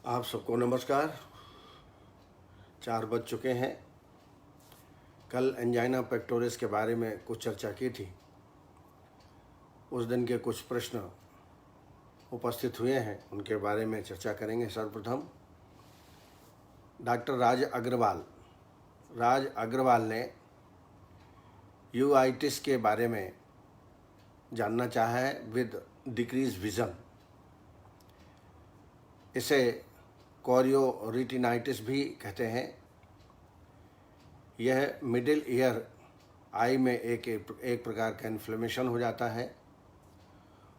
आप सबको नमस्कार। 4 बज चुके हैं। कल एंजाइना पेक्टोरिस के बारे में कुछ चर्चा की थी। उस दिन के कुछ प्रश्न उपस्थित हुए हैं, उनके बारे में चर्चा करेंगे। सर्वप्रथम डॉक्टर राज अग्रवाल ने यूआइटिस के बारे में जानना चाहा है विद डिक्रीज विज़न। इसे कोरियोरेटिनाइटिस भी कहते हैं। यह मिडिल ईयर आई में एक प्रकार का इन्फ्लेमेशन हो जाता है,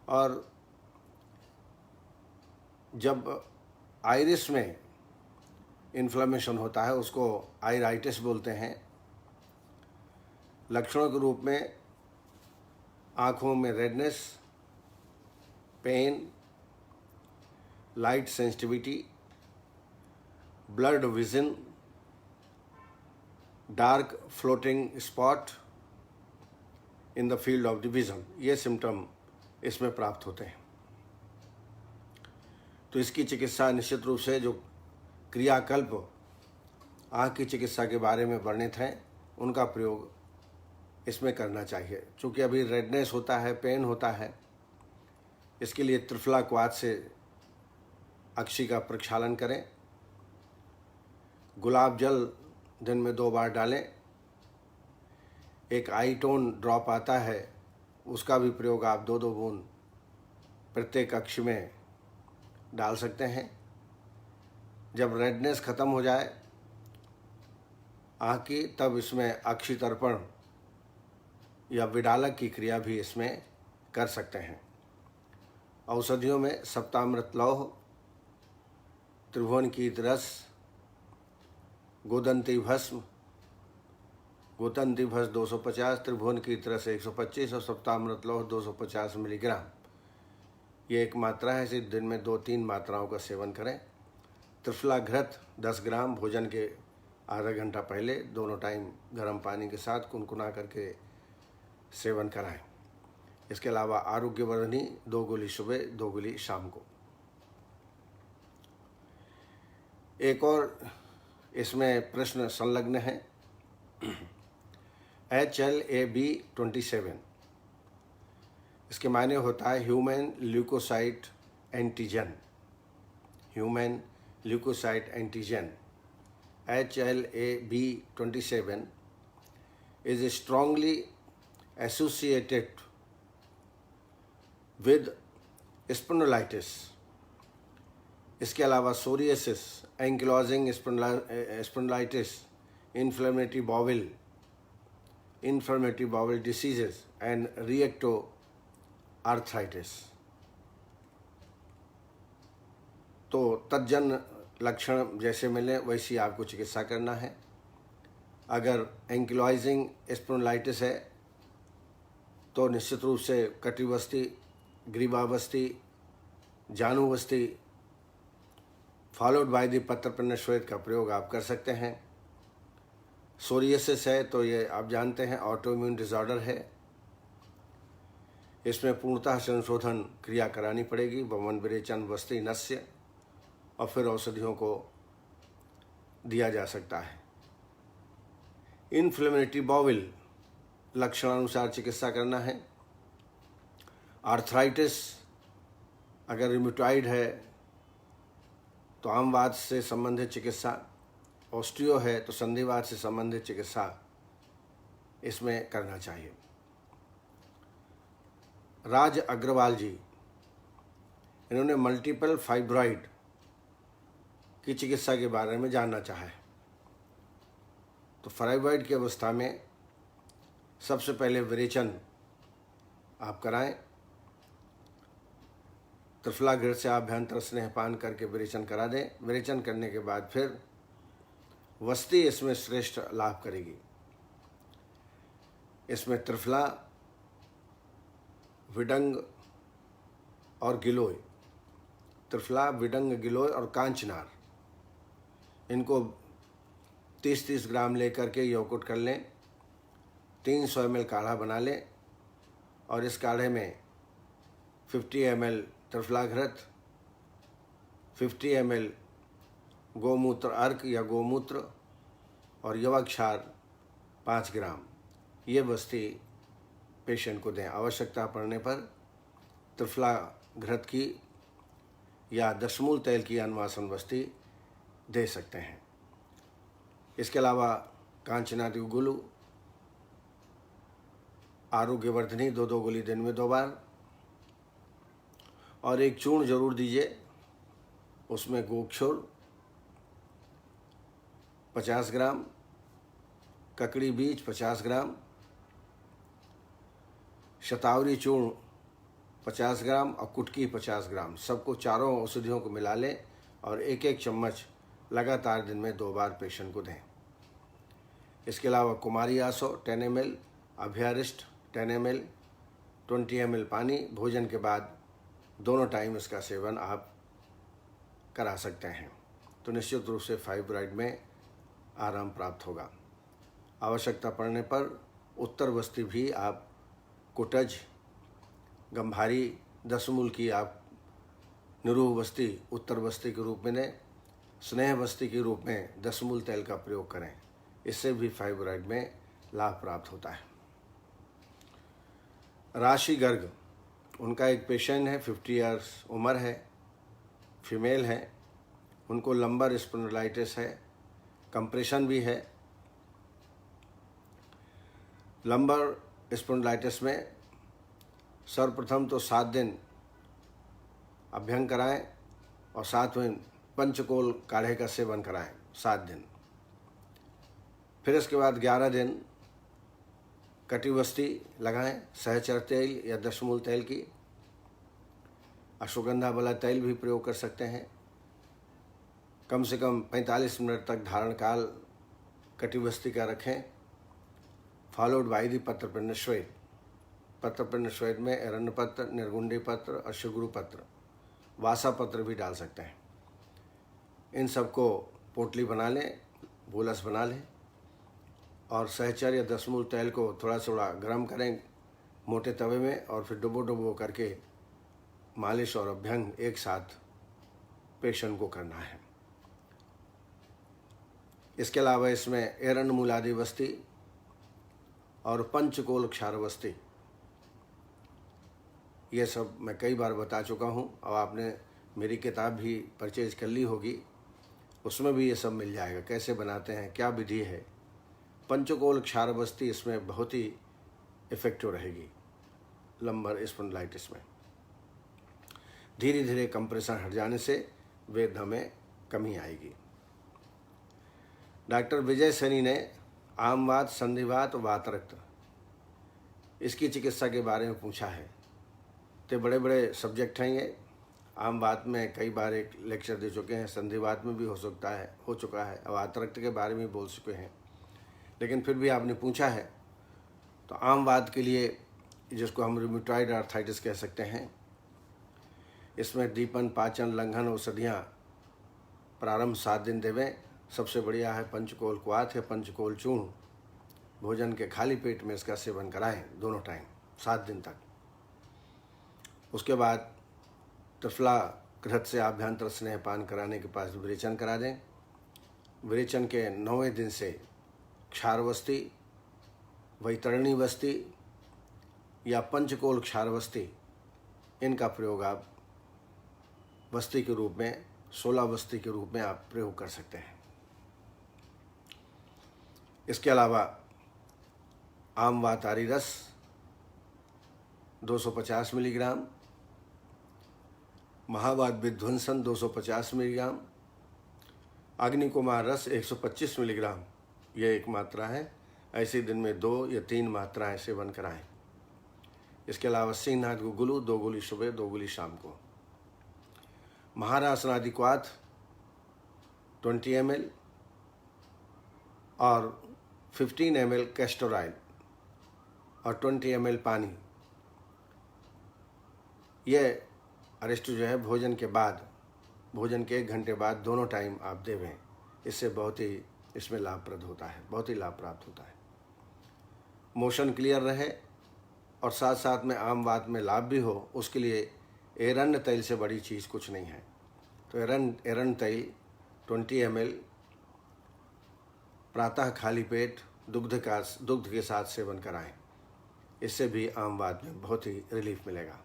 और जब आइरिस में इन्फ्लेमेशन होता है उसको आइराइटिस बोलते हैं। लक्षणों के रूप में आँखों में redness, pain, light sensitivity, blood vision, dark floating spot in the field of the vision, ये सिम्टम इसमें प्राप्त होते हैं। तो इसकी चिकित्सा निश्चित रूप से जो क्रियाकल्प आँख की चिकित्सा के बारे में वर्णित हैं उनका प्रयोग इसमें करना चाहिए। चूँकि अभी रेडनेस होता है, पेन होता है, इसके लिए त्रिफला क्वाथ से अक्षी का प्रक्षालन करें। गुलाब जल दिन में 2 बार डालें। एक आईटोन ड्रॉप आता है, उसका भी प्रयोग आप 2-2 बूंद प्रत्येक अक्ष में डाल सकते हैं। जब रेडनेस ख़त्म हो जाए आँख की, तब इसमें अक्षि तर्पण या विडालक की क्रिया भी इसमें कर सकते हैं। औषधियों में सप्तामृत लौह, त्रिभुवन कीट रस, गोदंती भस्म 250, त्रिभुवन कीट रस 125 और सप्तामृत लौह 250 मिलीग्राम। ये एक मात्रा है, इसे दिन में 2-3 मात्राओं का सेवन करें। त्रिफला घृत 10 ग्राम भोजन के आधा घंटा पहले दोनों टाइम गर्म पानी के साथ कुनकुना करके सेवन कराएं। इसके अलावा आरोग्यवर्धनी 2 गोली सुबह, 2 गोली शाम को। एक और इसमें प्रश्न संलग्न है। HLA-B27, इसके मायने होता है human leukocyte antigen. Human leukocyte antigen HLA-B27 is strongly associated with spondylitis. इसके अलावा psoriasis, ankylosing spondylitis, inflammatory bowel diseases and reactive arthritis. तो तज्जन लक्षण जैसे मिले वैसी आपको चिकित्सा करना है। अगर एंकिलोजिंग स्पोंडिलाइटिस है तो निश्चित रूप से कटिबस्ती, ग्रीवावस्थी, जानुवस्थी फॉलोड बाय द पत्रपन्न श्वेत का प्रयोग आप कर सकते हैं। सोरियासिस है तो ये आप जानते हैं ऑटोइम्यून डिसऑर्डर है। इसमें पूर्णतः संशोधन क्रिया करानी पड़ेगी, वमन विरेचन वस्ती नस्य, और फिर औषधियों को दिया जा सकता है। इन्फ्लेमेटरी बाउल लक्षणानुसार चिकित्सा करना है। आर्थराइटिस अगर रिम्यूटॉइड है तो आमवात से संबंधित चिकित्सा, ऑस्टियो है तो संधिवात से संबंधित चिकित्सा इसमें करना चाहिए। राज अग्रवाल जी, इन्होंने मल्टीपल फाइब्रॉइड की चिकित्सा के बारे में जानना चाहा है। तो फाइब्रॉइड की अवस्था में सबसे पहले विरेचन आप कराएं। त्रिफला घृत से आभ्यंतर स्नेहपान करके विरेचन करा दें। विरेचन करने के बाद फिर वस्ती इसमें श्रेष्ठ लाभ करेगी। इसमें त्रिफला, विडंग और गिलोय, त्रिफला, विडंग, गिलोय और कांचनार, इनको 30-30 ग्राम लेकर के यौकुट कर लें। 300 ml काढ़ा बना लें और इस काढ़े में 50 ml त्रिफला घृत, 50 ml गोमूत्र अर्क या गोमूत्र और यवा क्षार 5 ग्राम ये वस्ती पेशेंट को दें। आवश्यकता पड़ने पर त्रिफला घृत की या दशमूल तेल की अनुवासन वस्ती दे सकते हैं। इसके अलावा कांचनादी गुलू आरोग्यवर्धनी 2-2 गोली दिन में 2 बार, और एक चूर्ण जरूर दीजिए, उसमें गोक्षुर 50 ग्राम, ककड़ी बीज 50 ग्राम, शतावरी चूर्ण 50 ग्राम और कुटकी 50 ग्राम, सबको चारों औषधियों को मिला लें और 1-1 चम्मच लगातार दिन में 2 बार पेशेंट को दें। इसके अलावा कुमारी आसो 10 ml, अभ्यारिष्ट 10 ml, 20 ml पानी भोजन के बाद दोनों टाइम इसका सेवन आप करा सकते हैं, तो निश्चित रूप से फाइब्रॉइड में आराम प्राप्त होगा। आवश्यकता पड़ने पर उत्तर बस्ती भी आप कुटज, गंभारी, दशमूल की आप निरूह बस्ती उत्तर बस्ती के रूप में दें, स्नेह बस्ती के रूप में दशमूल तेल का प्रयोग करें, इससे भी फाइब्रॉइड में लाभ प्राप्त होता है। राशि गर्ग, उनका एक पेशेंट है, 50 ईयर्स उम्र है, फीमेल है, उनको लंबर स्पॉन्डिलाइटिस है, कंप्रेशन भी है। लंबर स्पॉन्डिलाइटिस में सर्वप्रथम तो 7 दिन अभ्यंग कराएं और साथ में पंचकोल काढ़े का सेवन कराएं 7 दिन। फिर इसके बाद 11 दिन कटिवस्ती लगाएं, सहचर तेल या दशमूल तेल की, अश्वगंधा वाला तेल भी प्रयोग कर सकते हैं। कम से कम 45 मिनट तक धारण काल कटिवस्ती का रखें, फॉलोड बाय दी पत्रपिंड श्वेत। पत्रपिंड श्वेत में एरण्य पत्र, निर्गुंडी पत्र, अश्वगुरु पत्र, वासा पत्र भी डाल सकते हैं। इन सबको पोटली बना लें, बोलस बना लें और सहचर या दशमूल तेल को थोड़ा थोड़ा गर्म करें मोटे तवे में और फिर डुबो करके मालिश और अभ्यंग एक साथ पेशेंट को करना है। इसके अलावा इसमें एरंड मूलादि वस्ती और पंचकोल क्षार वस्ती, ये सब मैं कई बार बता चुका हूँ और आपने मेरी किताब भी परचेज कर ली होगी, उसमें भी ये सब मिल जाएगा, कैसे बनाते हैं, क्या विधि है। पंचकोल क्षार वस्ती इसमें बहुत ही इफेक्टिव रहेगी लंबर स्पॉन्डिलाइटिस में। धीरे धीरे कंप्रेशन हट जाने से वेदना में कमी आएगी। डॉक्टर विजय सैनी ने आमवात, संधिवात और वातरक्त इसकी चिकित्सा के बारे में पूछा है। तो बड़े बड़े सब्जेक्ट हैं ये। आम बात में कई बार एक लेक्चर दे चुके हैं, संधिवात में भी हो चुका है और वातरक्त के बारे में बोल चुके हैं, लेकिन फिर भी आपने पूछा है तो आम बात के लिए, जिसको हम रूमेटॉइड आर्थराइटिस कह सकते हैं, इसमें दीपन, पाचन, लंघन औषधियाँ प्रारंभ 7 दिन देवें। सबसे बढ़िया है पंचकोल क्वाथ है, पंचकोल चूर्ण, भोजन के खाली पेट में इसका सेवन कराएं दोनों टाइम 7 दिन तक। उसके बाद त्रिफला घृत से आभ्यंतर स्नेहपान कराने के पास विरेचन करा दें। विरेचन के 9वें दिन से क्षारवस्ती, वैतरणी वस्ती या पंचकोल क्षारवस्ती, इनका प्रयोग आप वस्ती के रूप में, 16 वस्ती के रूप में आप प्रयोग कर सकते हैं। इसके अलावा आमवातारी रस 250 मिलीग्राम, महावात विध्वंसन 250 मिलीग्राम, अग्निकुमार रस 125 मिलीग्राम, यह एक मात्रा है। ऐसे दिन में 2 या 3 मात्राएं सेवन कराएं। इसके अलावा सिंहनाथ को गुलू 2 गोली सुबह, 2 गोली शाम को। महारासनादि क्वाथ 20 ml और 15 ml कैस्टर ऑयल और 20 ml पानी, यह अरिष्ट जो है भोजन के बाद, भोजन के 1 घंटे बाद दोनों टाइम आप देवें। इससे बहुत ही इसमें लाभप्रद होता है, बहुत ही लाभ प्राप्त होता है। मोशन क्लियर रहे और साथ साथ में आम बात में लाभ भी हो, उसके लिए एरंड तेल से बड़ी चीज़ कुछ नहीं है। तो एरंड तेल 20 ml प्रातः खाली पेट दुग्ध के साथ सेवन कराएं। इससे भी आमवात में बहुत ही रिलीफ मिलेगा।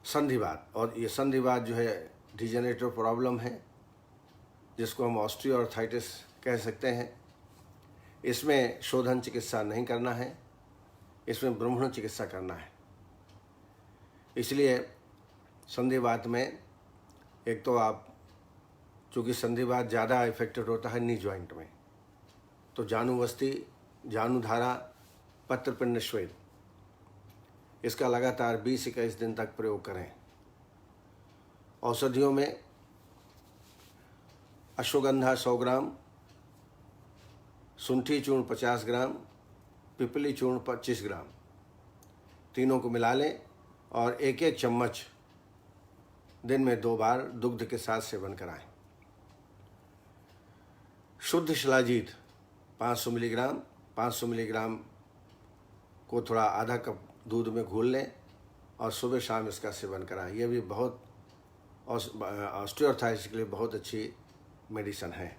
संधिवात, और ये संधिवात जो है डिजेनरेटिव प्रॉब्लम है, जिसको हम ऑस्टियोआर्थराइटिस कह सकते हैं। इसमें शोधन चिकित्सा नहीं करना है, इसमें ब्रह्मण चिकित्सा करना है। इसलिए संधिवात में एक तो आप, चूँकि संधिवात ज़्यादा इफेक्टेड होता है नी जॉइंट में, तो जानुवस्ती, जानुधारा, पत्रपिंड श्वेत, इसका लगातार 20-21 दिन तक प्रयोग करें। औषधियों में अश्वगंधा 100 ग्राम, शुंठी चूर्ण 50 ग्राम, पिपली चूर्ण 25 ग्राम, तीनों को मिला लें और 1-1 चम्मच दिन में 2 बार दुग्ध के साथ सेवन कराएं। शुद्ध शिलाजीत 500 मिलीग्राम, 500 मिलीग्राम को थोड़ा आधा कप दूध में घोल लें और सुबह शाम इसका सेवन कराएं। यह भी बहुत ऑस्टियोआर्थराइटिस के लिए बहुत अच्छी मेडिसिन है।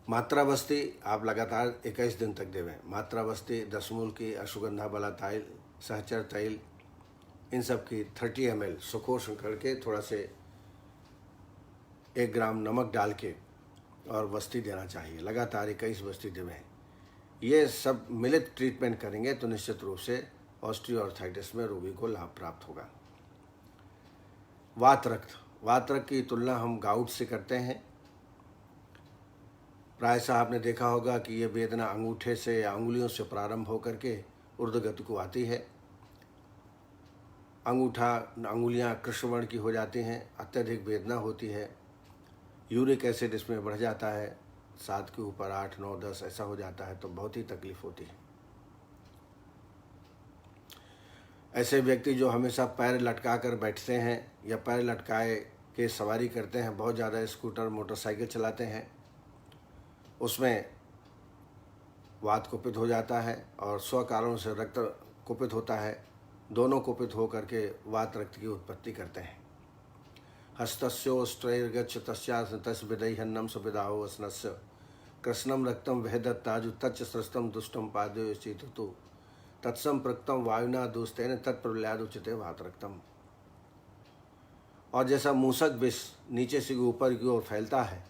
मात्रावस्ती आप लगातार 21 दिन तक देवें। मात्रावस्ती 10 मूल की, अश्वगंधा बला तैल, सहचर तैल, इन सब की 30 ml सुखोष्ण करके थोड़ा से 1 ग्राम नमक डाल के और वस्ती देना चाहिए। लगातार 21 वस्ती देवें। ये सब मिलित ट्रीटमेंट करेंगे तो निश्चित रूप से ऑस्टियोआर्थराइटिस में रोगी को लाभ प्राप्त होगा। वात रक्त की तुलना हम गाउट से करते हैं। प्रायशः आपने देखा होगा कि ये वेदना अंगूठे से या अंगुलियों से प्रारंभ होकर के ऊर्ध्वगति को आती है। अंगुलियां कृष्णवर्ण की हो जाती हैं, अत्यधिक वेदना होती है, यूरिक एसिड इसमें बढ़ जाता है, 7 के ऊपर 8, 9, 10 ऐसा हो जाता है, तो बहुत ही तकलीफ होती है। ऐसे व्यक्ति जो हमेशा पैर लटका कर बैठते हैं या पैर लटकाए के सवारी करते हैं, बहुत ज़्यादा स्कूटर मोटरसाइकिल चलाते हैं, उसमें वात कुपित हो जाता है और स्व कारणों से रक्त कुपित होता है। दोनों कुपित होकर के वात रक्त की उत्पत्ति करते हैं। हस्तस्योष्ट्रैर्गच्छ तस्यास विदैहन्नम सुविदाहो वसनस्य कृष्णम रक्तम वहदत्ताजु तच्च स्रस्तम दुष्टम पादयोचितु तत्सम प्रक्तम वायुना दुस्तेन तत्प्रल्यादुचिते वात रक्तम। और जैसा मूसक विष नीचे से ऊपर की ओर फैलता है,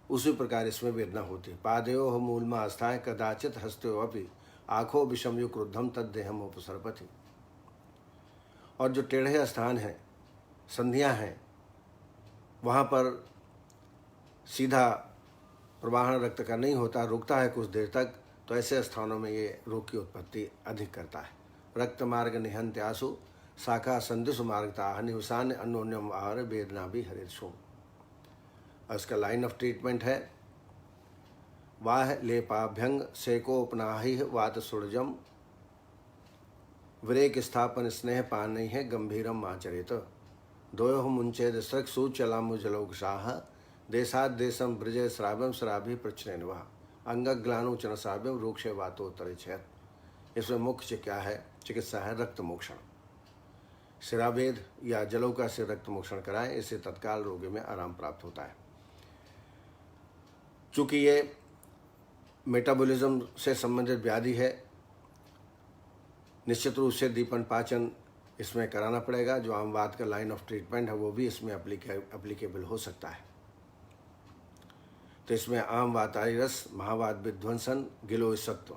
उसी प्रकार इसमें वेदना होती है। पादयो मूलमा आस्थाएं कदाचित हस्तयो अपि आँखों विषमयु क्रुद्धम तद्देहम उपसर्पति। और जो टेढ़े स्थान हैं, संधियां हैं, वहाँ पर सीधा प्रवाहन रक्त का नहीं होता, रुकता है कुछ देर तक, तो ऐसे स्थानों में ये रोग की उत्पत्ति अधिक करता है। रक्त मार्ग निहंत्यासु शाखा संदिशु मार्गता निवसान अन्योन्यम आहार वेदना भी हरेशु। इसका लाइन ऑफ ट्रीटमेंट है वाह लेपाभ्यंग सेकोपनाहि वात सुरजम विरेक स्थापन स्नेह पानी है गंभीरम आचरित द्वयो मुंचेद सृक् सुचलामु जलोकशाह देशाद देशम ब्रजे श्राव्यम श्राभी प्रचन वह अंगग्लानुचन श्राव्यम रूक्षे वातोत्तरे छेद। इसमें मुख्य क्या है? चिकित्सा है रक्त मोक्षण। शिराभेद या जलौका से रक्त मोक्षण कराएं, इससे तत्काल रोगी में आराम प्राप्त होता है। चूँकि ये मेटाबॉलिज्म से संबंधित व्याधि है, निश्चित रूप से दीपन पाचन इसमें कराना पड़ेगा। जो आमवात का लाइन ऑफ ट्रीटमेंट है वो भी इसमें एप्लीकेबल हो सकता है। तो इसमें आम वातारी रस, महावात विध्वंसन, गिलोय सत्व।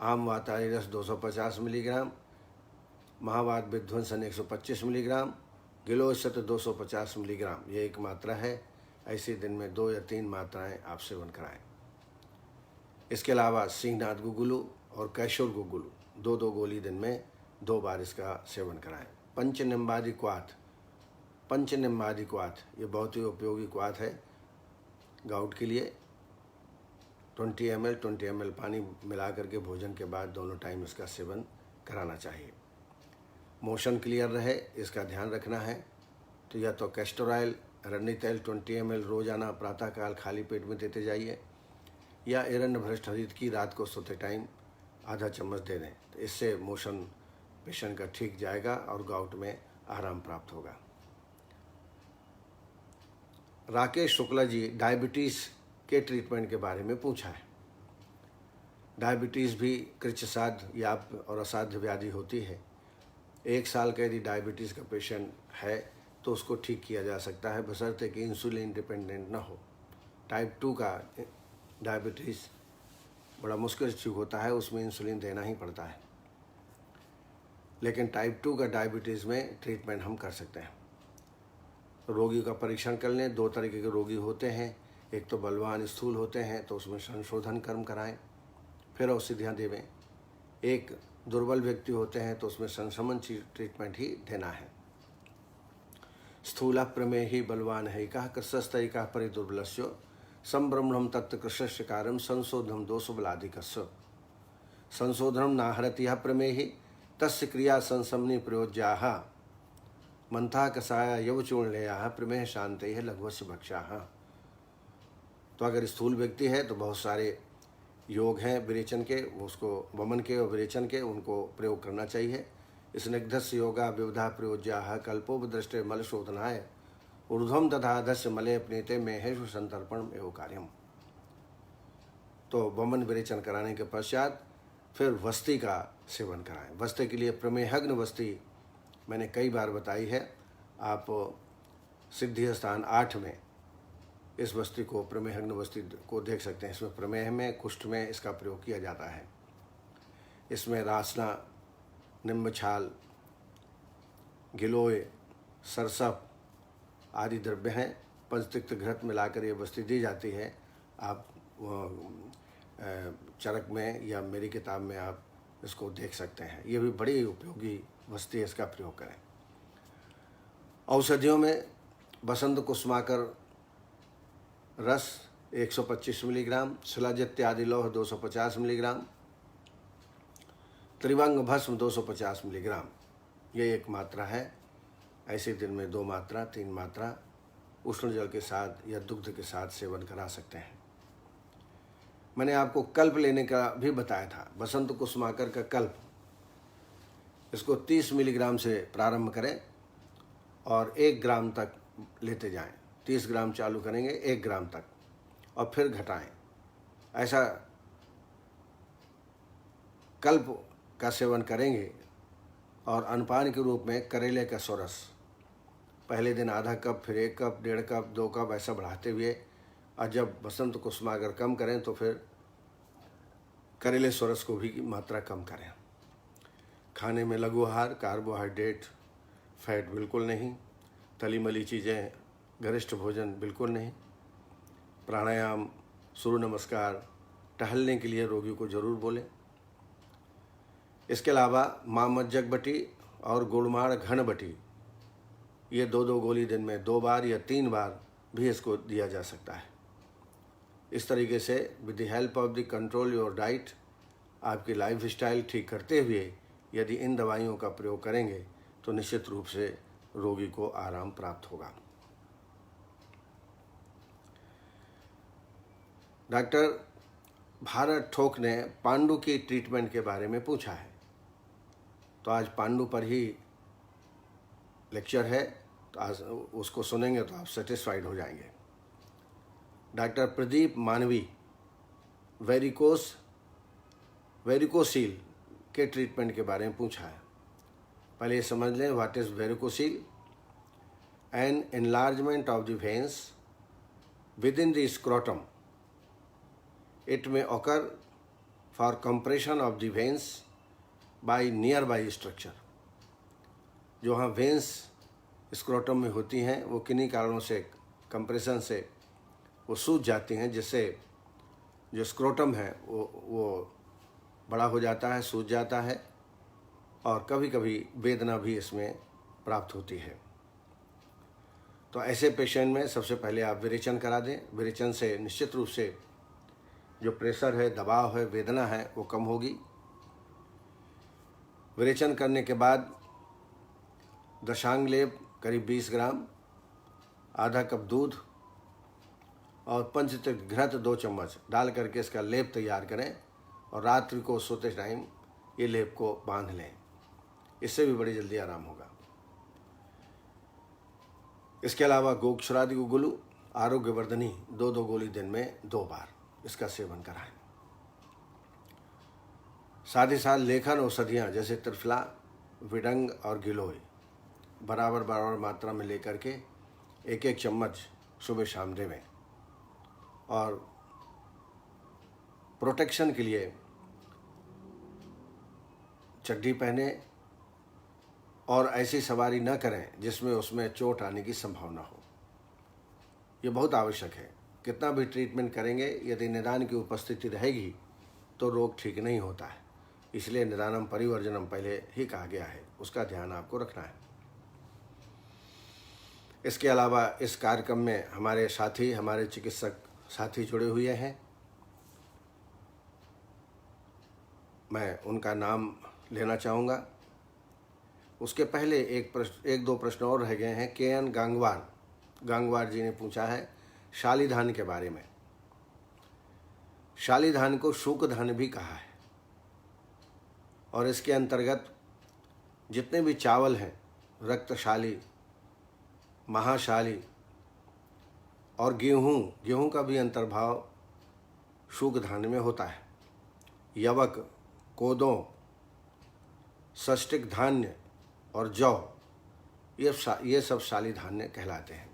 आम वातारी रस 250 मिलीग्राम, महावात विध्वंसन 125 मिलीग्राम, गिलोय सत्व 250 मिलीग्राम, ये एक मात्रा है। ऐसे दिन में 2 या 3 मात्राएं आप सेवन कराएं। इसके अलावा सिंहनाथ गुगुलू और कैशोर गुगुलू 2-2 गोली दिन में 2 बार इसका सेवन कराएं। पंचनिम्बादी क्वाथ ये बहुत ही उपयोगी क्वाथ है गाउट के लिए। 20 ml पानी मिला करके भोजन के बाद दोनों टाइम इसका सेवन कराना चाहिए। मोशन क्लियर रहे इसका ध्यान रखना है। तो या तो कैस्टर ऑयल, अरण्य तेल 20 ml रोजाना प्रातःकाल खाली पेट में देते जाइए, या एरण्य भ्रष्ट हरित की रात को सोते टाइम आधा चम्मच दे दें। तो इससे मोशन पेशेंट का ठीक जाएगा और गाउट में आराम प्राप्त होगा। राकेश शुक्ला जी डायबिटीज़ के ट्रीटमेंट के बारे में पूछा है। डायबिटीज़ भी कृच्छसाध्य या और असाध्य व्याधि होती है। 1 साल का यदि डायबिटीज़ का पेशेंट है तो उसको ठीक किया जा सकता है, बशर्ते कि इंसुलिन डिपेंडेंट ना हो। टाइप 2 का डायबिटीज़ बड़ा मुश्किल से ठीक होता है, उसमें इंसुलिन देना ही पड़ता है। लेकिन टाइप 2 का डायबिटीज़ में ट्रीटमेंट हम कर सकते हैं। रोगी का परीक्षण कर लें। 2 तरीके के रोगी होते हैं, एक तो बलवान स्थूल होते हैं तो उसमें संशोधन कर्म कराएं, फिर औषधियाँ देवें। एक दुर्बल व्यक्ति होते हैं तो उसमें संशमन ट्रीटमेंट ही देना है। स्थूला प्रमेहि बलवान है कहा कृष्णस्तयिका परिदुर्बलस्यो संब्रह्मणम तत्व कृष्णस्य कार्यम संशोधनम दोषबलाधिकस्य संशोधनम नाहरति यः प्रमेहि तस्य क्रिया संसमनी प्रयोज्याः मंथा कषाया यवचूर्णलेयाः प्रमेह शांति है लघुवस्य भक्षाः। तो अगर स्थूल व्यक्ति है तो बहुत सारे योग हैं विरेचन के, उसको वमन के और विरेचन के, उनको प्रयोग करना चाहिए। स्निग्धस्य योगा विविधा प्रयोज्याः कल्पोपदृष्टे मल शोधनाय ऊर्ध्वम तथा अधस्य मले अपनीते मेहेषु संतर्पण एवं कार्यम। तो वमन विरेचन कराने के पश्चात फिर वस्ती का सेवन कराएं। वस्ती के लिए प्रमेहग्न वस्ती मैंने कई बार बताई है। आप सिद्धि स्थान 8 में इस वस्ती को, प्रमेहग्न वस्ती को देख सकते हैं। इसमें प्रमेह में, कुष्ठ में इसका प्रयोग किया जाता है। इसमें रासना, निम्ब छाल, गिलोय, सरसप आदि द्रव्य हैं। पंचतिक्त घृत मिलाकर ये वस्ती दी जाती है। आप चरक में या मेरी किताब में आप इसको देख सकते हैं। ये भी बड़ी उपयोगी वस्ती है, इसका प्रयोग करें। औषधियों में बसंत कुसुमाकर रस 125 मिलीग्राम, शिलाजित्य आदि लौह 250 मिलीग्राम, त्रिभंग भस्म 250 मिलीग्राम, ये एक मात्रा है। ऐसे दिन में 2 मात्रा 3 मात्रा उष्ण जल के साथ या दुग्ध के साथ सेवन करा सकते हैं। मैंने आपको कल्प लेने का भी बताया था, बसंत कुसुमाकर का कल्प। इसको 30 मिलीग्राम से प्रारंभ करें और 1 ग्राम तक लेते जाएं। 30 ग्राम चालू करेंगे, 1 ग्राम तक, और फिर घटाएं। ऐसा कल्प का सेवन करेंगे। और अनपान के रूप में करेले का सोरस पहले दिन आधा कप, फिर 1 कप, 1.5 कप, 2 कप, ऐसा बढ़ाते हुए, और जब बसंत कुसुमाकर कम करें तो फिर करेले सोरस को भी मात्रा कम करें। खाने में लघु आहार, कार्बोहाइड्रेट, फैट बिल्कुल नहीं, तली मली चीज़ें, गरिष्ठ भोजन बिल्कुल नहीं। प्राणायाम, सूर्य नमस्कार, टहलने के लिए रोगी को जरूर बोलें। इसके अलावा मामज्जक बटी और गुड़माड़ घन बटी, ये 2-2 गोली दिन में 2 बार या 3 बार भी इसको दिया जा सकता है। इस तरीके से with the help of the control your diet, आपकी लाइफ स्टाइल ठीक करते हुए यदि इन दवाइयों का प्रयोग करेंगे तो निश्चित रूप से रोगी को आराम प्राप्त होगा। डॉक्टर भारत ठोक ने पांडु की ट्रीटमेंट के बारे में पूछा है। तो आज पांडु पर ही लेक्चर है, तो आज उसको सुनेंगे तो आप सेटिस्फाइड हो जाएंगे। डॉक्टर प्रदीप मानवी वेरिकोसील के ट्रीटमेंट के बारे में पूछा है। पहले ये समझ लें, what is varicocele? An enlargement of the veins with in the scrotum. It में occur for compression of the veins by nearby structure। जो हाँ वेंस स्क्रोटम में होती हैं वो किन्हीं कारणों से, कंप्रेशन से वो सूज जाती हैं, जिससे जो स्क्रोटम है वो बड़ा हो जाता है, सूज जाता है, और कभी कभी वेदना भी इसमें प्राप्त होती है। तो ऐसे पेशेंट में सबसे पहले आप विरेचन करा दें। विरेचन से निश्चित रूप से जो प्रेशर है, दबाव है, वेदना है, वो कम होगी। विरेचन करने के बाद दशांग लेप करीब 20 ग्राम, आधा कप दूध और पंचतिक्त घृत 2 चम्मच डाल करके इसका लेप तैयार करें और रात्रि को सोते टाइम ये लेप को बांध लें। इससे भी बड़ी जल्दी आराम होगा। इसके अलावा गोक्षरादि गुगुलू आरोग्यवर्धनी 2-2 गोली दिन में 2 बार इसका सेवन कराएं। साथ ही साथ लेखन औषधियाँ जैसे त्रिफला, विडंग और गिलोय बराबर बराबर मात्रा में लेकर के 1-1 चम्मच सुबह शाम देवें। और प्रोटेक्शन के लिए चड्डी पहने और ऐसी सवारी न करें जिसमें उसमें चोट आने की संभावना हो। ये बहुत आवश्यक है। कितना भी ट्रीटमेंट करेंगे, यदि निदान की उपस्थिति रहेगी तो रोग ठीक नहीं होता है। इसलिए निदानम परिवर्जनम पहले ही कहा गया है, उसका ध्यान आपको रखना है। इसके अलावा इस कार्यक्रम में हमारे साथी, हमारे चिकित्सक साथी जुड़े हुए हैं। मैं उनका नाम लेना चाहूँगा। उसके पहले एक दो प्रश्न और रह गए हैं। KN गांगवार जी ने पूछा है शालीधान के बारे में। शालीधान को शूकधान भी कहा है और इसके अंतर्गत जितने भी चावल हैं, रक्तशाली, महाशाली और गेहूं का भी अंतर्भाव शूकधान में होता है। यवक, कोदों, षष्टिक धान्य और जौ, ये सब शाली धान्य कहलाते हैं।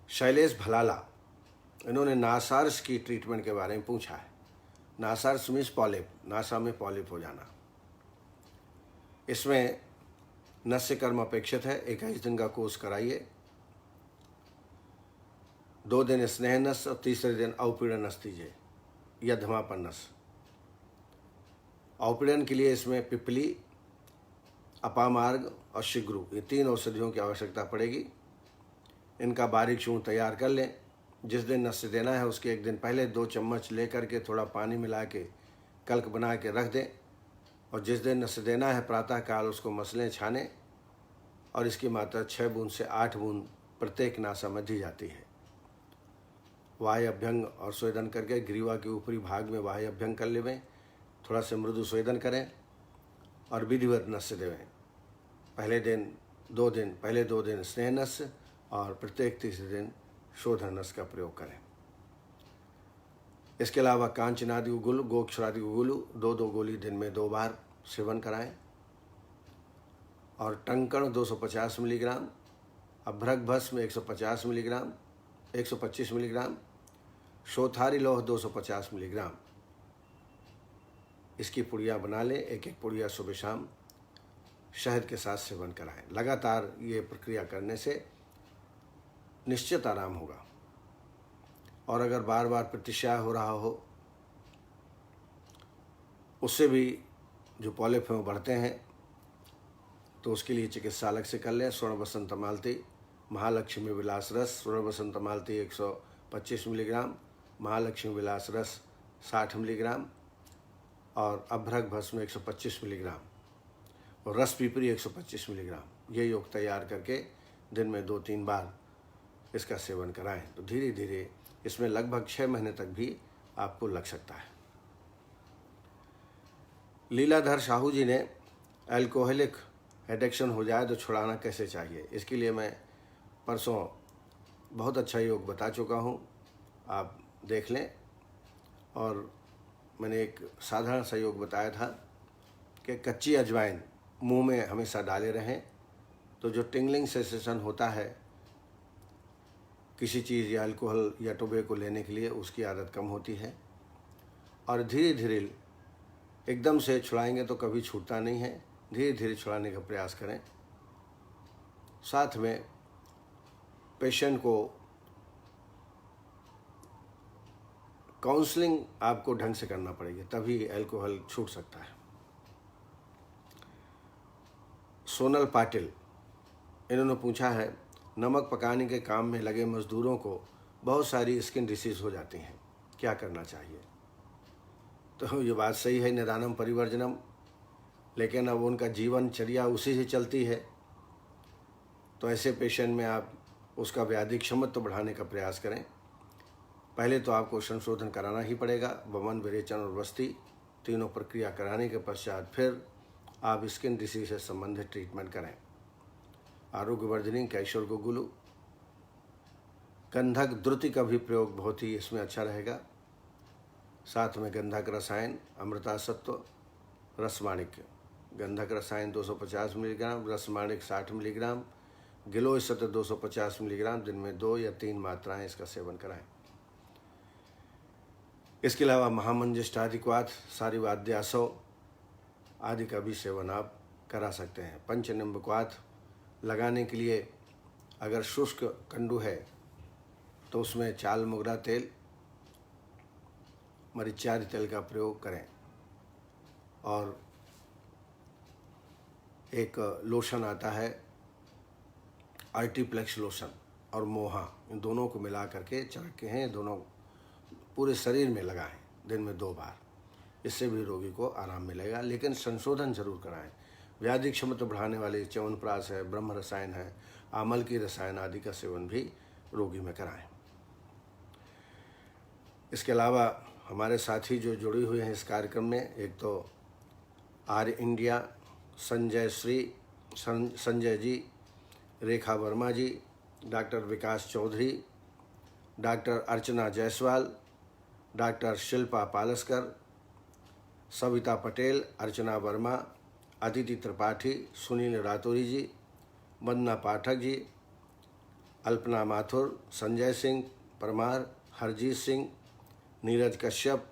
शैलेश भलाला, इन्होंने नासार्स की ट्रीटमेंट के बारे में पूछा है। नासार्स मीन्स पॉलिप, नासा में पॉलिप हो जाना। इसमें नस्य कर्म अपेक्षित है। 21 दिन का कोर्स कराइए। 2 दिन स्नेह नस और तीसरे दिन अवपीड़न नस दीजिए या धमापन नस। अवपीड़न के लिए इसमें पिपली, अपामार्ग और शिग्रू, ये 3 औषधियों की आवश्यकता पड़ेगी। इनका बारीक चूर्ण तैयार कर लें। जिस दिन नस्य देना है उसके 1 दिन पहले 2 चम्मच लेकर के थोड़ा पानी मिला के कल्क बना के रख दें और जिस दिन नस्य देना है प्रातःकाल उसको मसलें छानें और इसकी मात्रा 6 बूंद से 8 बूंद प्रत्येक नासा में दी जाती है। वाह्य अभ्यंग और स्वेदन करके ग्रीवा के ऊपरी भाग में वाह्य अभ्यंग कर लेवें। थोड़ा सा मृदु स्वेदन करें और विधिवत नस्य देवें। पहले 2 दिन स्नेह नस्य और प्रत्येक तीसरे दिन शोधन नस्य का प्रयोग करें। इसके अलावा कांचनादि गुल, गोक्षरादि गुलु 2-2 गोली दिन में 2 बार सेवन कराएं। और टंकण 250 मिलीग्राम, अभ्रक भस्म 150 मिलीग्राम, 125 मिलीग्राम, शोथारी लौह 250 मिलीग्राम, इसकी पुड़िया बना लें। 1-1 पुड़िया सुबह शाम शहद के साथ सेवन कराएं। लगातार ये प्रक्रिया करने से निश्चित आराम होगा। और अगर बार बार प्रतिशय हो रहा हो, उससे भी जो पॉलिप हैं वो बढ़ते हैं, तो उसके लिए चिकित्सा अलग से कर लें। स्वर्ण बसंत मालती, महालक्ष्मी विलास रस, स्वर्ण बसंत मालती 125 मिलीग्राम, महालक्ष्मी विलास रस 60 मिलीग्राम और अभ्रक भस्म 125 मिलीग्राम और रस पीपरी 125 मिलीग्राम, ये योग तैयार करके दिन में 2-3 बार इसका सेवन कराएं। तो धीरे धीरे इसमें लगभग 6 महीने तक भी आपको लग सकता है। लीलाधर साहू जी ने अल्कोहलिक एडिक्शन हो जाए तो छुड़ाना कैसे चाहिए, इसके लिए मैं परसों बहुत अच्छा योग बता चुका हूँ, आप देख लें। और मैंने एक साधारण सा योग बताया था कि कच्ची अजवाइन मुंह में हमेशा डाले रहें, तो जो टिंगलिंग सेंसेशन होता है किसी चीज़ या अल्कोहल या टोबैको लेने के लिए, उसकी आदत कम होती है। और धीरे धीरे एकदम से छुड़ाएंगे तो कभी छूटता नहीं है। धीरे धीरे छुड़ाने का प्रयास करें। साथ में पेशेंट को काउंसलिंग आपको ढंग से करना पड़ेगी, तभी अल्कोहल छूट सकता है। सोनल पाटिल, इन्होंने पूछा है नमक पकाने के काम में लगे मजदूरों को बहुत सारी स्किन डिसीज हो जाती हैं, क्या करना चाहिए। तो ये बात सही है, निदानम परिवर्जनम, लेकिन अब उनका जीवनचर्या उसी से चलती है, तो ऐसे पेशेंट में आप उसका व्याधि क्षमत्व बढ़ाने का प्रयास करें। पहले तो आपको संशोधन कराना ही पड़ेगा। वमन, विरेचन और वस्ती तीनों प्रक्रिया कराने के पश्चात फिर आप स्किन डिसीज से संबंधित ट्रीटमेंट करें। आरोग्यवर्धिनी कैशोर गुगुलू गंधक द्रुति का भी प्रयोग बहुत ही इसमें अच्छा रहेगा। साथ में गंधक रसायन, अमृता सत्व, रसमाणिक्य। गंधक रसायन 250 मिलीग्राम, रसमाणिक 60 मिलीग्राम, गिलोय सत्व 250 मिलीग्राम, दिन में 2 या 3 मात्राएं इसका सेवन कराएं। इसके अलावा महामंजिष्टादिक्वाथ, सारी वाद्यासव आदि का भी सेवन आप करा सकते हैं। पंचनिम्बक्वाथ लगाने के लिए अगर शुष्क कंडू है तो उसमें चाल मुगरा तेल, मरीचादि तेल का प्रयोग करें। और एक लोशन आता है आर्टिप्लेक्स लोशन और मोहा, इन दोनों को मिला करके चरके हैं, दोनों पूरे शरीर में लगाएं दिन में 2 बार। इससे भी रोगी को आराम मिलेगा, लेकिन संशोधन जरूर कराएं। व्याधि क्षमता बढ़ाने वाले च्यवनप्राश है, ब्रह्म रसायन है, आमल की रसायन आदि का सेवन भी रोगी में कराएं। इसके अलावा हमारे साथी जो जुड़े हुए हैं इस कार्यक्रम में, एक तो आर्य इंडिया संजय जी, रेखा वर्मा जी, डॉक्टर विकास चौधरी, डॉक्टर अर्चना जायसवाल, डॉक्टर शिल्पा पालस्कर, सविता पटेल, अर्चना वर्मा, अदिति त्रिपाठी, सुनील रातौरी जी, वंदना पाठक जी, अल्पना माथुर, संजय सिंह परमार, हरजीत सिंह, नीरज कश्यप,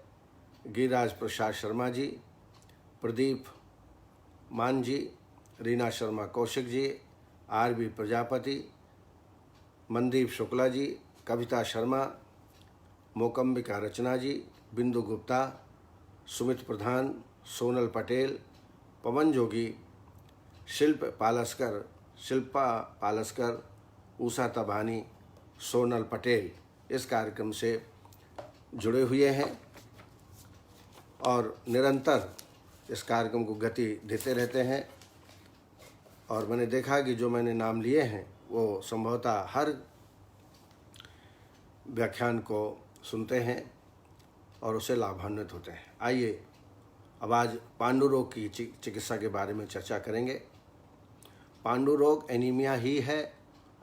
गिरिराज प्रसाद शर्मा जी, प्रदीप मान जी, रीना शर्मा कौशिक जी, आर.बी. प्रजापति, मनदीप शुक्ला जी, कविता शर्मा, मोकम्बिका रचना जी, बिंदु गुप्ता, सुमित प्रधान, सोनल पटेल, पवन जोगी, शिल्पा पालस्कर, उषा तबानी, सोनल पटेल इस कार्यक्रम से जुड़े हुए हैं और निरंतर इस कार्यक्रम को गति देते रहते हैं। और मैंने देखा कि जो मैंने नाम लिए हैं वो संभवतः हर व्याख्यान को सुनते हैं और उससे लाभान्वित होते हैं। आइए अब आज पांडु रोग की चिकित्सा के बारे में चर्चा करेंगे। पांडु रोग एनीमिया ही है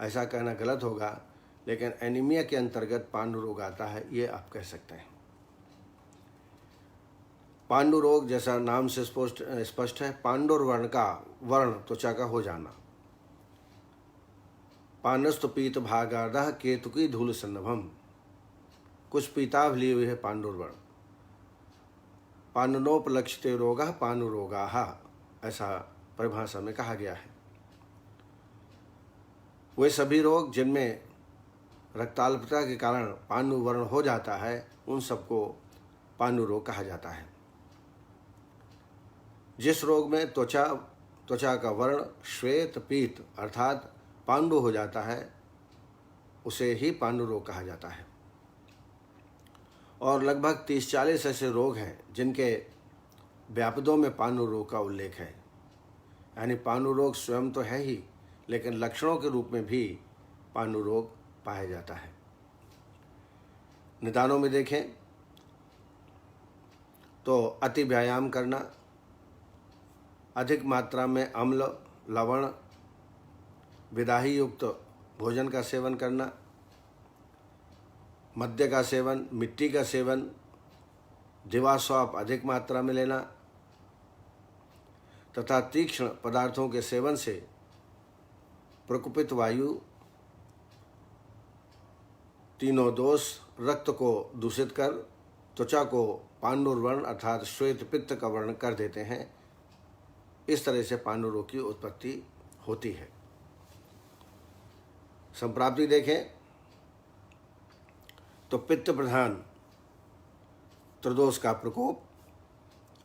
ऐसा कहना गलत होगा, लेकिन एनीमिया के अंतर्गत पांडु रोग आता है, ये आप कह सकते हैं। पांडु रोग जैसा नाम से स्पष्ट है, पांडुर वर्ण का वर्ण त्वचा का हो जाना। पानस्तु पीत भागार्धः केतुकी धूल सन्नभम, कुछ पीताभ लिए हुए है पांडुर वर्ण। पांडुनोपलक्षिते रोगः पांडुरोगाः, ऐसा परिभाषा में कहा गया है। वे सभी रोग जिनमें रक्ताल्पता के कारण पांडु वर्ण हो जाता है, उन सबको पांडु रोग कहा जाता है। जिस रोग में त्वचा का वर्ण श्वेत पीत अर्थात पांडु हो जाता है, उसे ही पांडु रोग कहा जाता है। और लगभग 30-40 ऐसे रोग हैं जिनके व्यापदों में पांडु रोग का उल्लेख है। यानी पांडु रोग स्वयं तो है ही, लेकिन लक्षणों के रूप में भी पांडु रोग पाया जाता है। निदानों में देखें तो अति व्यायाम करना, अधिक मात्रा में अम्ल लवण विदाही युक्त भोजन का सेवन करना, मद्य का सेवन, मिट्टी का सेवन, दिवास्वाप अधिक मात्रा में लेना तथा तीक्ष्ण पदार्थों के सेवन से प्रकुपित वायु, तीनों दोष रक्त को दूषित कर त्वचा को पांडुर्वर्ण अर्थात श्वेत पित्त का वर्ण कर देते हैं। इस तरह से पांडु रोग की उत्पत्ति होती है। संप्राप्ति देखें तो पित्त प्रधान त्रिदोष का प्रकोप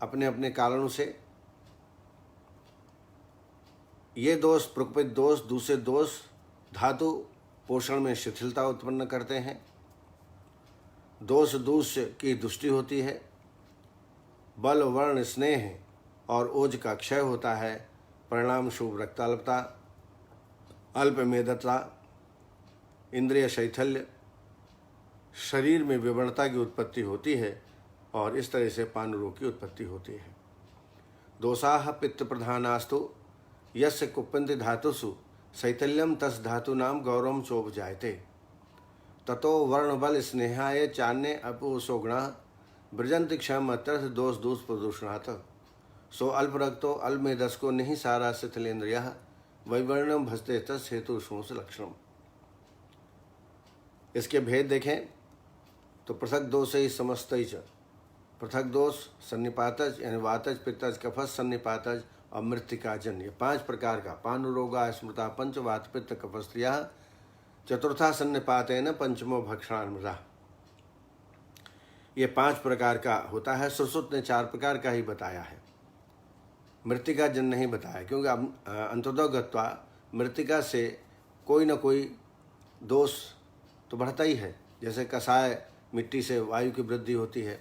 अपने अपने कारणों से, ये दोष प्रकोपित दोष दूसरे दोष धातु पोषण में शिथिलता उत्पन्न करते हैं। दोष दूष्य की दुष्टि होती है, बल वर्ण स्नेह और ओज का क्षय होता है। परिणाम शुभ रक्ताल्पता, अल्प मेदता, इंद्रिय शैथल्य, शरीर में विवरणता की उत्पत्ति होती है और इस तरह से पांडु रोग की उत्पत्ति होती है। दोषाः पित्त प्रधानास्तु यस्य कुप्पन्ति धातुषु शैथल्यम तस् धातूनां गौरवम चोपजायते। ततो वर्ण बल स्नेहाय चान्य अपुसो गुणा ब्रजंत क्षम अत्यर्थ दोष दूष प्रदूषणात् सो अल्प रक्तो अल्प मेधस्को नहीं सारा शिथिलेन्द्रिया वैवर्णम भस्ते तस् हेतु शूंस लक्षणम। इसके भेद देखें तो पृथक दोष ही समस्त ही पृथक दोष सन्निपातज यानी वातज पित्तज कफस सन्निपातज और मृत्तिकाजन्य 5 प्रकार का पानुरोगा स्मृता पंच वात पित्त कफस्त्रिया चतुर्था सन्निपातेन पंचमो भक्षणामृता। ये 5 प्रकार का होता है। सुश्रुत ने 4 प्रकार का ही बताया है, मृत्तिका जन नहीं बताया, क्योंकि अंततः गत्वा मृत्तिका से कोई न कोई दोष तो बढ़ता ही है। जैसे कसाय मिट्टी से वायु की वृद्धि होती है,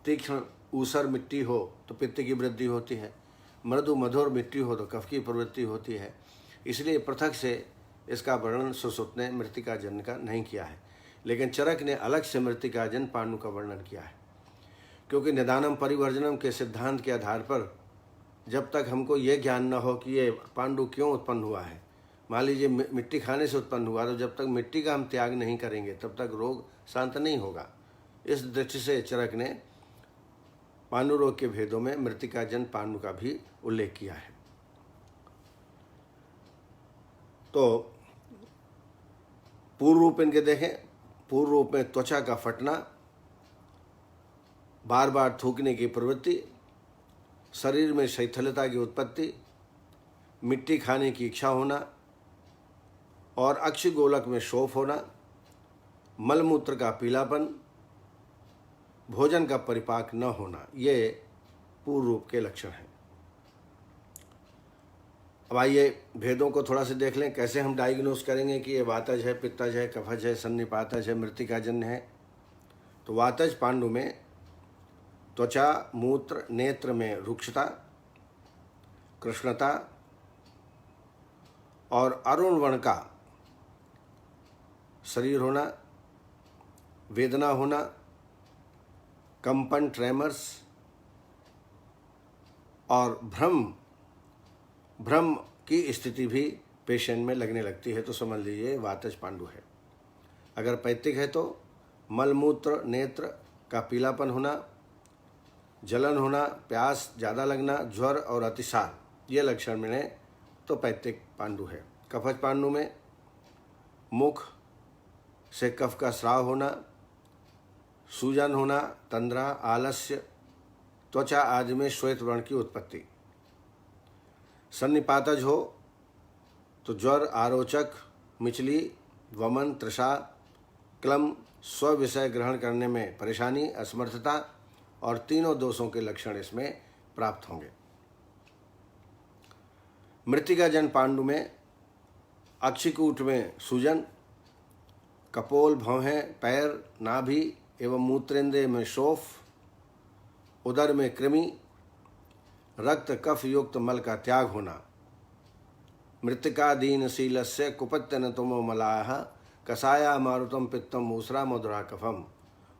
तीक्ष्ण ऊसर मिट्टी हो तो पित्त की वृद्धि होती है, मृदु मधुर मिट्टी हो तो कफ की प्रवृत्ति होती है। इसलिए पृथक से इसका वर्णन सुश्रुत ने मृत्तिका जन का नहीं किया है, लेकिन चरक ने अलग से मृत्तिका जन पांडु का वर्णन किया है। क्योंकि निदानम परिवर्जनम के सिद्धांत के आधार पर जब तक हमको ये ज्ञान न हो कि ये पांडु क्यों उत्पन्न हुआ है, मान लीजिए मिट्टी खाने से उत्पन्न हुआ, तो जब तक मिट्टी का हम त्याग नहीं करेंगे तब तक रोग शांत नहीं होगा। इस दृष्टि से चरक ने पांडु रोग के भेदों में मृत्तिका जन पांडु का भी उल्लेख किया है। तो पूर्व रूप इनके देखें, पूर्व रूप में त्वचा का फटना, बार बार थूकने की प्रवृत्ति, शरीर में शिथिलता की उत्पत्ति, मिट्टी खाने की इच्छा होना और अक्ष गोलक में शोफ होना, मलमूत्र का पीलापन, भोजन का परिपाक न होना, ये पूर्व रूप के लक्षण हैं। अब आइए भेदों को थोड़ा सा देख लें, कैसे हम डायग्नोस करेंगे कि ये वातज है, पित्तज है, कफज है, सन्निपातज है, मृत्तिकाजन्य है। तो वातज पांडु में त्वचा, मूत्र, नेत्र में रुक्षता, कृष्णता और अरुण वर्ण का शरीर होना, वेदना होना, कंपन ट्रेमर्स और भ्रम की स्थिति भी पेशेंट में लगने लगती है, तो समझ लीजिए वातज पांडु है। अगर पैतिक है तो मलमूत्र, नेत्र का पीलापन होना, जलन होना, प्यास ज़्यादा लगना, ज्वर और अतिसार, ये लक्षण मिले तो पैतिक पांडु है। कफज पांडु में मुख से कफ का स्राव होना, सूजन होना, तंद्रा, आलस्य, त्वचा आदि में श्वेत वर्ण की उत्पत्ति। सन्निपातज हो तो ज्वर, आरोचक, मिचली, वमन, तृषा, क्लम, स्व विषय ग्रहण करने में परेशानी, असमर्थता और तीनों दोषों के लक्षण इसमें प्राप्त होंगे। मृत्तिका जन पांडु में अक्षिकूट में सूजन, कपोल, भौहें, पैर, नाभि एवं मूत्रेंद्रिय में शोफ, उदर में कृमि, रक्त कफ युक्त मल का त्याग होना, मृत्तिकादीन शीलस्य कुपत्यन तुमो मलाह कसाया मारुतम पित्तम मूसरा मधुरा कफम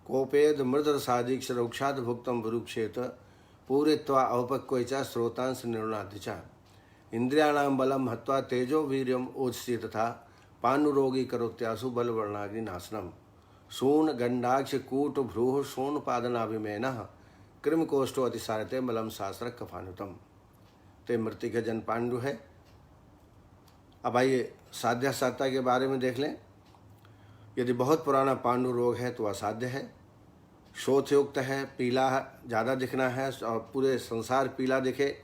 कोपेद मृद साधिक रौक्षाद भुक्तम विरुक्षेत पूरित्वा औपक्वचा स्रोतांश निर्णादिचा इंद्रियाणाम बलम हत्वा तेजो वीर्यम ओजसी तथा पानुरोगी करोत्यासु बल वर्णाग्नि नाशनम शून गंडाक्ष कूट भ्रूह शून पादनाभिमेन कृम कोष्ठो अतिसारते मलम शास्त्र कफानुतम। ते मृत्तिका जन पांडु है। अब आइए साध्यासाधता के बारे में देख लें। यदि बहुत पुराना पांडु रोग है तो असाध्य है, शोथयुक्त है, पीला ज़्यादा दिखना है और पूरे संसार पीला दिखे,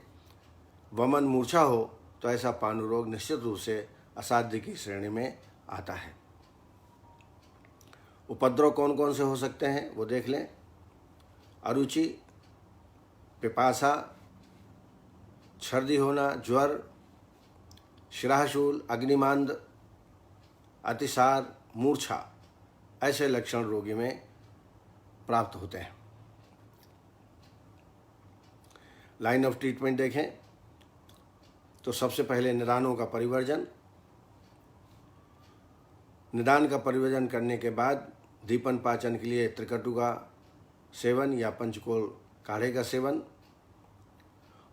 वमन मूर्छा हो, तो ऐसा पांडु रोग निश्चित रूप से असाध्य की श्रेणी में आता है। उपद्रव कौन कौन से हो सकते हैं वो देख लें। अरुचि, पिपासा, छर्दी होना, ज्वर, शिराशूल, अग्निमांद, अतिसार, मूर्छा, ऐसे लक्षण रोगी में प्राप्त होते हैं। लाइन ऑफ ट्रीटमेंट देखें तो सबसे पहले निदानों का परिवर्जन। निदान का परिवर्जन करने के बाद दीपन पाचन के लिए त्रिकटु का सेवन या पंचकोल काढ़े का सेवन,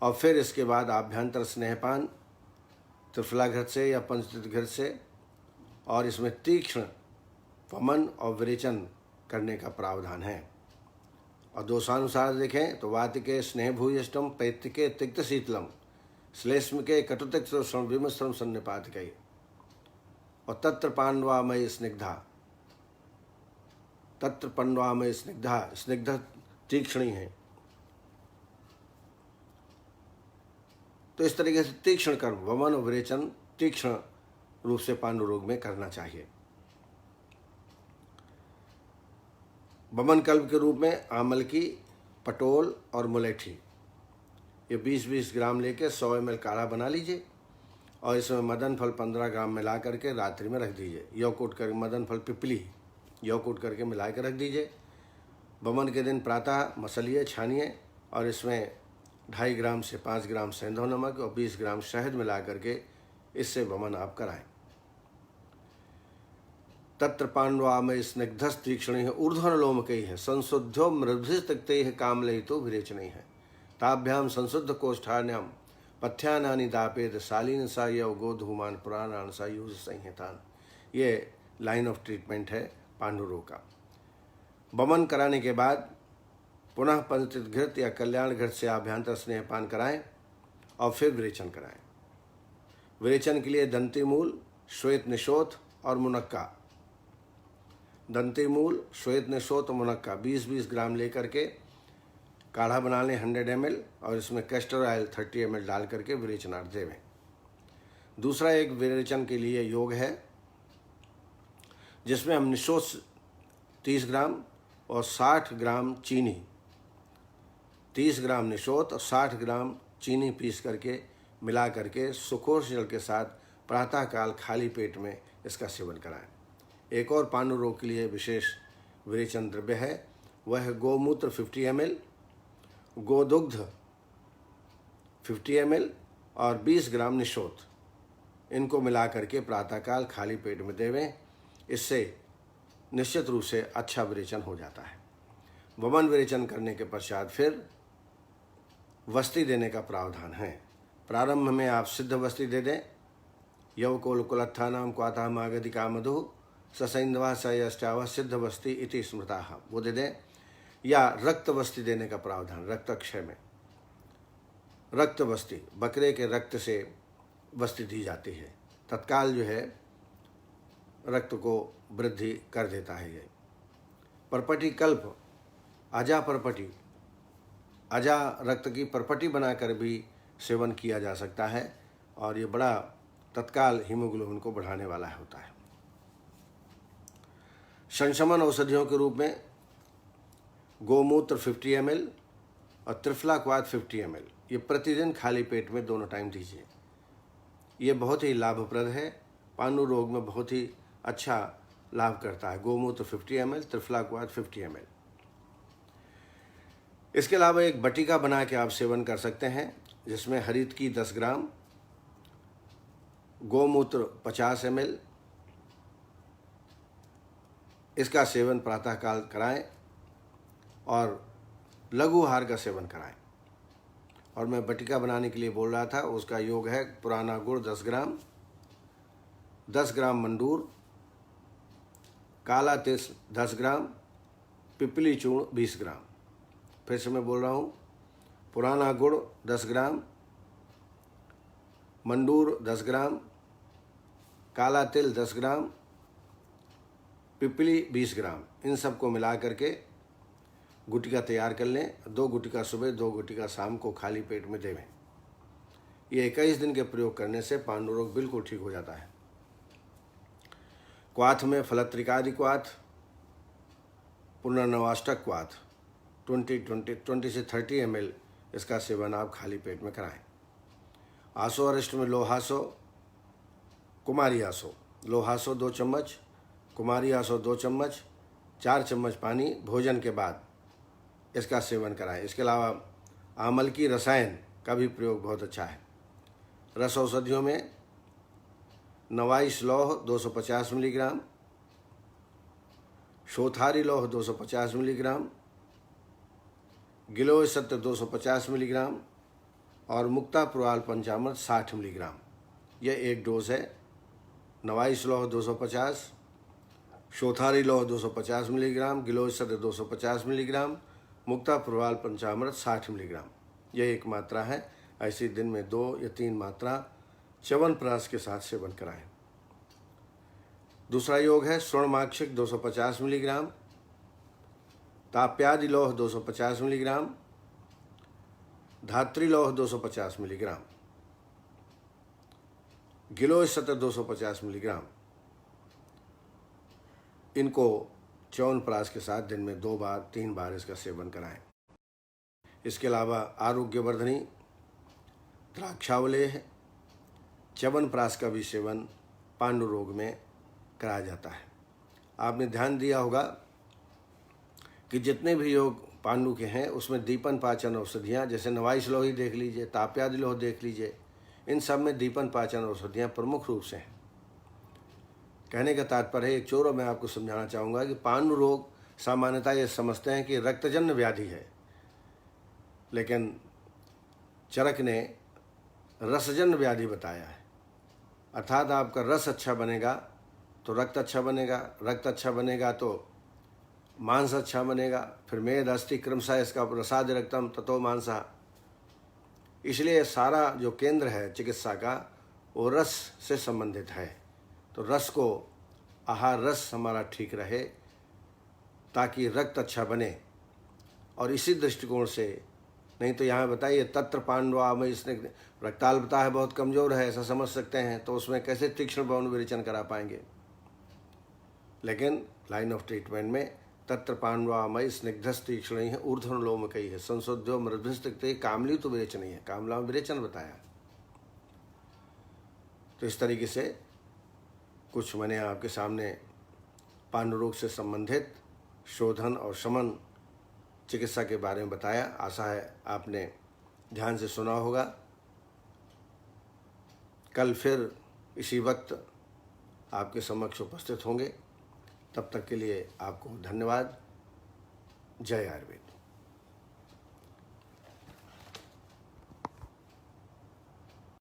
और फिर इसके बाद आभ्यंतर स्नेहपान त्रिफला घृत से या पंचतीर्थ घृत से, और इसमें तीक्ष्ण वमन और विरेचन करने का प्रावधान है। और दोषानुसार देखें तो वातिके स्नेह भूयष्टम, पैत्तिके तिक्त शीतलम, श्लेष्म के कटुतिक्त विमस्त्रम सन्निपातिके, और तत्र पांडवामय स्निग्धा, तत्र पांडवामय स्निग्धा, स्निग्ध तीक्ष्णी है। तो इस तरीके से तीक्ष्ण कर्म वमन और विरेचन तीक्ष्ण रूप से पांडु रोग में करना चाहिए। वमन कल्प के रूप में आमलकी, पटोल और मुलेठी ये 20-20 ग्राम लेके 100 ml काढ़ा बना लीजिए और इसमें मदन फल 15 ग्राम मिला करके रात्रि में रख दीजिए। यौकूट कर मदन फल पिपली यौकूट करके मिला के रख दीजिए। वमन के दिन प्रातः मसलिए, छानिए और इसमें 2.5 ग्राम से 5 ग्राम सेंधव नमक और 20 ग्राम शहद मिला करके इससे वमन आप कराएं। तत्र पांडवामय स्निग्धस तीक्ष्णी है, ऊर्ध्वलोम कई है, संशुद्धो मृदभिस्तक्ते है, कामलयितो विरेचनी है, ताभ्याम संशुद्ध कोष्ठान्याम पथ्यानानि दापेद शालीन सा यव गोधूमान पुराणान सा यूज संहितान। ये लाइन ऑफ ट्रीटमेंट है पांडु रोग का। वमन कराने के बाद पुनः पंचित घृत या कल्याण घृत से आभ्यंतर स्नेहपान कराएं और फिर विरेचन कराएं। विरेचन के लिए दंती मूल, श्वेत निशोथ और मुनक्का, दंती मूल, श्वेत निशोथ और मुनक्का 20-20 ग्राम लेकर के काढ़ा बना लें 100 ml और इसमें कैस्टर ऑयल 30 ml डाल करके विरेचनार्थ देवें। दूसरा एक विरेचन के लिए योग है जिसमें हम निशोथ 30 ग्राम और 60 ग्राम चीनी, 30 ग्राम निशोथ और 60 ग्राम चीनी पीस करके मिला करके सुकोष जल के साथ प्रातःकाल खाली पेट में इसका सेवन कराएं। एक और पांडु रोग के लिए विशेष विरेचन द्रव्य है, वह है गोमूत्र 50 ml, गोदुग्ध 50 ml और 20 ग्राम निशोथ, इनको मिला करके प्रातःकाल खाली पेट में देवें। इससे निश्चित रूप से अच्छा विरेचन हो जाता है। वमन विरेचन करने के पश्चात फिर वस्ती देने का प्रावधान है। प्रारंभ में आप सिद्ध वस्ती दे दें, यवकोल कुलत्थानाम क्वाथा मागधिका मधु ससैंधवा सयष्टावा सिद्ध वस्ती इति स्मृता, वो दे दें। या रक्त वस्ती देने का प्रावधान, रक्तक्षय में रक्त वस्ती, बकरे के रक्त से वस्ती दी जाती है, तत्काल जो है रक्त को वृद्धि कर देता है। ये परपटी कल्प, अजा परपटी, अजा रक्त की परपटी बनाकर भी सेवन किया जा सकता है और ये बड़ा तत्काल हीमोग्लोबिन को बढ़ाने वाला होता है। संशमन औषधियों के रूप में गोमूत्र 50 ml और त्रिफला क्वाथ 50 ml ये प्रतिदिन खाली पेट में दोनों टाइम दीजिए। ये बहुत ही लाभप्रद है, पांडु रोग में बहुत ही अच्छा लाभ करता है। गोमूत्र 50 ml, त्रिफला क्वाथ 50 ml। इसके अलावा एक बटिका बना के आप सेवन कर सकते हैं जिसमें हरित की 10 ग्राम, गोमूत्र 50 ml, इसका सेवन प्रातःकाल कराएं और लघु आहार का सेवन कराएं। और मैं बटिका बनाने के लिए बोल रहा था, उसका योग है पुराना गुड़ 10 ग्राम, 10 ग्राम मंडूर, काला तिल 10 ग्राम, पिपली चूर्ण 20 ग्राम। फिर से मैं बोल रहा हूँ, पुराना गुड़ 10 ग्राम, मंडूर 10 ग्राम, काला तिल 10 ग्राम, पिपली 20 ग्राम, इन सबको मिला करके गुटिका तैयार कर लें। 2 गुटिका सुबह, 2 गुटिका शाम को खाली पेट में देवें। ये 21 दिन के प्रयोग करने से पांडु रोग बिल्कुल ठीक हो जाता है। क्वाथ में फलत्रिकादि क्वाथ, पुनर्नवाष्टक क्वाथ 20 से 30 ml, इसका सेवन आप खाली पेट में कराएं। आसो अरिष्ट में लोहासो, कुमारी आसो, लोहासो 2 चम्मच, कुमारी आसो 2 चम्मच, 4 चम्मच पानी भोजन के बाद इसका सेवन कराएं। इसके अलावा आमल की रसायन का भी प्रयोग बहुत अच्छा है। रस औषधियों में नवाइश लौह 250 मिलीग्राम, शोथारी लौह 250 मिलीग्राम, गिलोय सत्य 250 मिलीग्राम और मुक्ता पुराल पंचामृत 60 मिलीग्राम। यह एक डोज है। नवाइश लौह 250, शोथारी लौह 250 मिलीग्राम, गिलोय सत्र 250 मिलीग्राम, मुक्ता प्रवाल पंचामृत 60 मिलीग्राम। यह एक मात्रा है। ऐसी दिन में 2 या 3 मात्रा च्यवनप्राश के साथ सेवन कराएं। दूसरा योग है स्वर्णमाक्षिक 250 मिलीग्राम, ताप्यादि लौह 250 मिलीग्राम, धात्री लौह 250 मिलीग्राम, गिलोय सत्र 250 मिलीग्राम। इनको च्यवनप्राश के साथ दिन में 2 बार 3 बार इसका सेवन कराएं। इसके अलावा आरोग्यवर्धनी द्राक्षावलेह च्यवनप्राश का भी सेवन पांडु रोग में कराया जाता है। आपने ध्यान दिया होगा कि जितने भी योग पांडु के हैं उसमें दीपन पाचन औषधियाँ, जैसे नवाइश लोही देख लीजिए, ताप्यादि लोह देख लीजिए, इन सब में दीपन पाचन औषधियाँ प्रमुख रूप से हैं। कहने का तात्पर्य एक चोर मैं आपको समझाना चाहूँगा कि पांडु रोग सामान्यतः ये समझते हैं कि रक्तजन्य व्याधि है, लेकिन चरक ने रसजन्य व्याधि बताया है। अर्थात आपका रस अच्छा बनेगा तो रक्त अच्छा बनेगा, रक्त अच्छा बनेगा तो मांस अच्छा बनेगा, फिर मेद अस्थि क्रमशः इसका रसाद रक्तम ततो मांसा। इसलिए सारा जो केंद्र है चिकित्सा का वो रस से संबंधित है। तो रस को, आहार रस हमारा ठीक रहे ताकि रक्त अच्छा बने। और इसी दृष्टिकोण से, नहीं तो यहाँ बताइए तत्र पांडवा में इसने रक्ताल्पता है, बहुत कमज़ोर है, ऐसा समझ सकते हैं, तो उसमें कैसे तीक्ष्ण बाण विरेचन करा पाएंगे। लेकिन लाइन ऑफ ट्रीटमेंट में तत्र पांडवामय स्निग्धस तीक्ष्ण है, ऊर्ध्वन लोम कही है, संशोध्यो मृदभिस्तिक्ते, कामली तो विरेचन ही है, कामला में विरेचन बताया। तो इस तरीके से कुछ मैंने आपके सामने पांडु रोग से संबंधित शोधन और शमन चिकित्सा के बारे में बताया। आशा है आपने ध्यान से सुना होगा। कल फिर इसी वक्त आपके समक्ष उपस्थित होंगे। तब तक के लिए आपको धन्यवाद। जय आयुर्वेद।